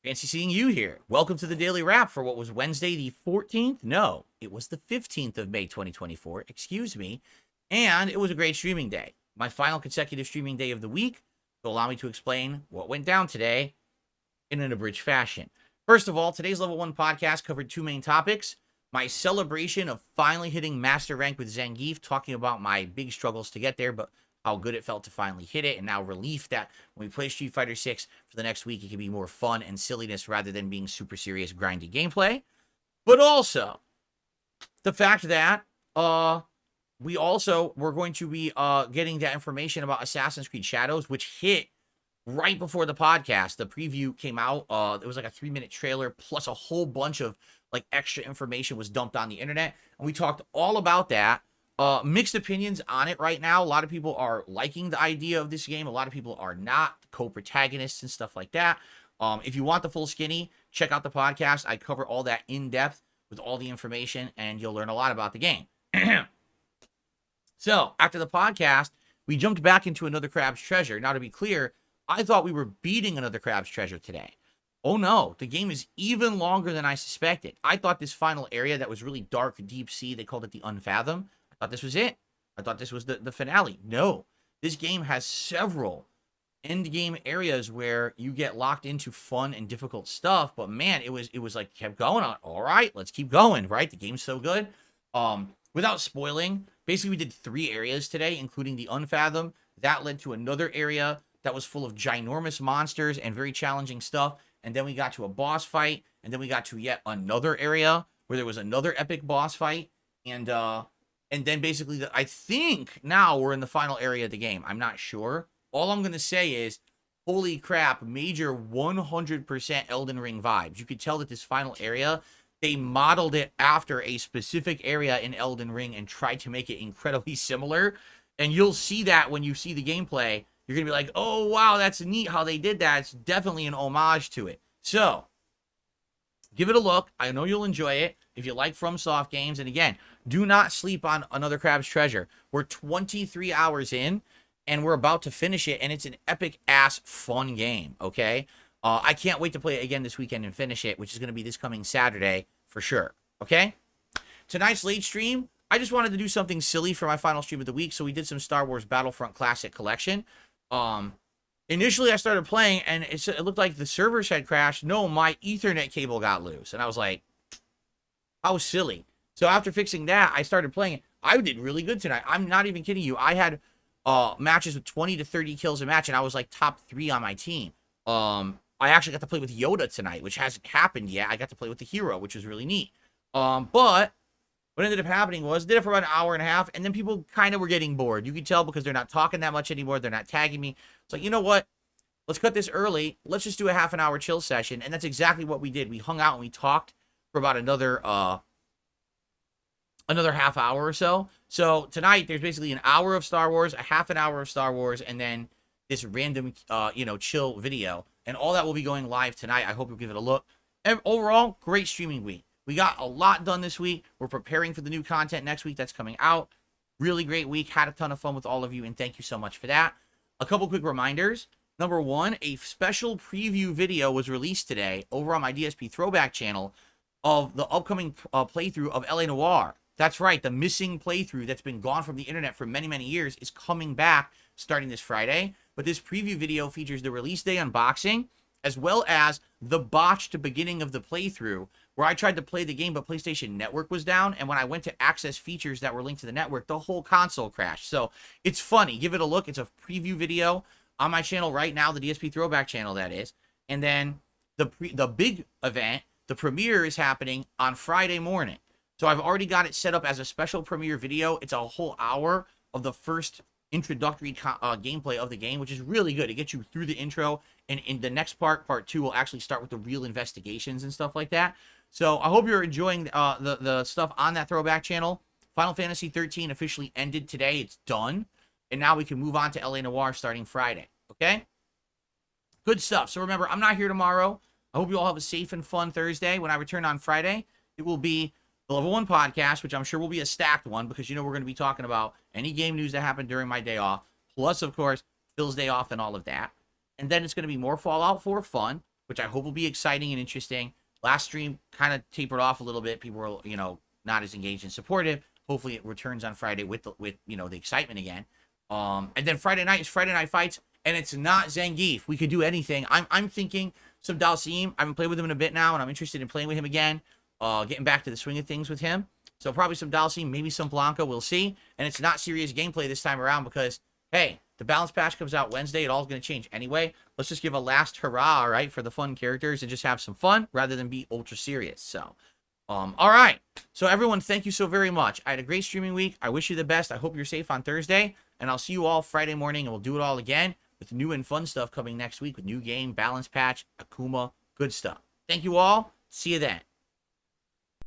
Fancy seeing you here. Welcome to the Daily Wrap for what was Wednesday the 14th? No, it was the 15th of May 2024. Excuse me. And it was a great streaming day. My final consecutive streaming day of the week to allow me to explain what went down today in an abridged fashion. First of all, today's Level 1 podcast covered two main topics. My celebration of finally hitting Master Rank with Zangief, talking about my big struggles to get there, but how good it felt to finally hit it, and now relief that when we play Street Fighter 6 for the next week, it can be more fun and silliness rather than being super serious, grindy gameplay. But also, the fact that we also were going to be getting that information about Assassin's Creed Shadows, which hit right before the podcast. The preview came out. It was like a 3-minute trailer plus a whole bunch of like extra information was dumped on the internet, and we talked all about that. Mixed opinions on it right now. A lot of people are liking the idea of this game. A lot of people are not. Co-protagonists and stuff like that. If you want the full skinny, check out the podcast. I cover all that in depth with all the information, and you'll learn a lot about the game. So, after the podcast, we jumped back into Another Crab's Treasure. Now, to be clear, I thought we were beating Another Crab's Treasure today. Oh no, the game is even longer than I suspected. I thought this final area that was really dark, deep sea, they called it the Unfathom. I thought this was it. I thought this was the finale. No, this game has several endgame areas where you get locked into fun and difficult stuff. But man, it was like kept going on. All right, let's keep going. Right, the game's so good. Without spoiling, basically we did 3 areas today, including the Unfathom. That led to another area that was full of ginormous monsters and very challenging stuff. And then we got to a boss fight, and then we got to yet another area where there was another epic boss fight, and then basically, I think now we're in the final area of the game. I'm not sure. All I'm going to say is, holy crap, major 100% Elden Ring vibes. You could tell that this final area, they modeled it after a specific area in Elden Ring and tried to make it incredibly similar. And you'll see that when you see the gameplay. You're going to be like, oh, wow, that's neat how they did that. It's definitely an homage to it. So, give it a look. I know you'll enjoy it if you like FromSoft games. And again, do not sleep on Another Crab's Treasure. We're 23 hours in, and we're about to finish it, and it's an epic-ass fun game, okay? I can't wait to play it again this weekend and finish it, which is going to be this coming Saturday for sure, okay? Tonight's late stream, I just wanted to do something silly for my final stream of the week, so we did some Star Wars Battlefront Classic Collection. Initially, I started playing, and it looked like the servers had crashed. No, my Ethernet cable got loose, and I was like, how silly. So after fixing that, I started playing it. I did really good tonight. I'm not even kidding you. I had matches with 20 to 30 kills a match, and I was like top 3 on my team. I actually got to play with Yoda tonight, which hasn't happened yet. I got to play with the hero, which was really neat. But what ended up happening was, did it for about an hour and a half, and then people kind of were getting bored. You could tell because they're not talking that much anymore. They're not tagging me. It's like, you know what? Let's cut this early. Let's just do a half an hour chill session. And that's exactly what we did. We hung out and we talked for about another half hour or so. So tonight there's basically an hour of Star Wars, a half an hour of Star Wars, and then this random, chill video. And all that will be going live tonight. I hope you'll give it a look. And overall, great streaming week. We got a lot done this week. We're preparing for the new content next week that's coming out. Really great week. Had a ton of fun with all of you, and thank you so much for that. A couple quick reminders. Number one, a special preview video was released today over on my DSP Throwback channel of the upcoming playthrough of LA Noire. That's right, the missing playthrough that's been gone from the internet for many, many years is coming back starting this Friday. But this preview video features the release day unboxing, as well as the botched beginning of the playthrough, where I tried to play the game, but PlayStation Network was down, and when I went to access features that were linked to the network, the whole console crashed. So it's funny. Give it a look. It's a preview video on my channel right now, the DSP Throwback channel, that is. And then the big event, the premiere, is happening on Friday morning. So I've already got it set up as a special premiere video. It's a whole hour of the first introductory gameplay of the game, which is really good. It gets you through the intro, and in the next part 2, will actually start with the real investigations and stuff like that. So I hope you're enjoying the stuff on that Throwback channel. Final Fantasy 13 officially ended today. It's done. And now we can move on to LA Noire starting Friday. Okay? Good stuff. So remember, I'm not here tomorrow. I hope you all have a safe and fun Thursday. When I return on Friday, it will be the Level 1 podcast, which I'm sure will be a stacked one because, we're going to be talking about any game news that happened during my day off. Plus, of course, Phil's day off and all of that. And then it's going to be more Fallout 4 fun, which I hope will be exciting and interesting. Last stream kind of tapered off a little bit. People were, not as engaged and supportive. Hopefully it returns on Friday with the excitement again. And then Friday night is Friday Night Fights, and it's not Zangief. We could do anything. I'm thinking some Dalsim. I haven't played with him in a bit now, and I'm interested in playing with him again. Getting back to the swing of things with him. So probably some Dalsim, maybe some Blanca. We'll see. And it's not serious gameplay this time around because, hey, the balance patch comes out Wednesday. It all's going to change anyway. Let's just give a last hurrah, all right, for the fun characters and just have some fun rather than be ultra serious. So, all right. So everyone, thank you so very much. I had a great streaming week. I wish you the best. I hope you're safe on Thursday. And I'll see you all Friday morning, and we'll do it all again with new and fun stuff coming next week with new game, balance patch, Akuma, good stuff. Thank you all. See you then.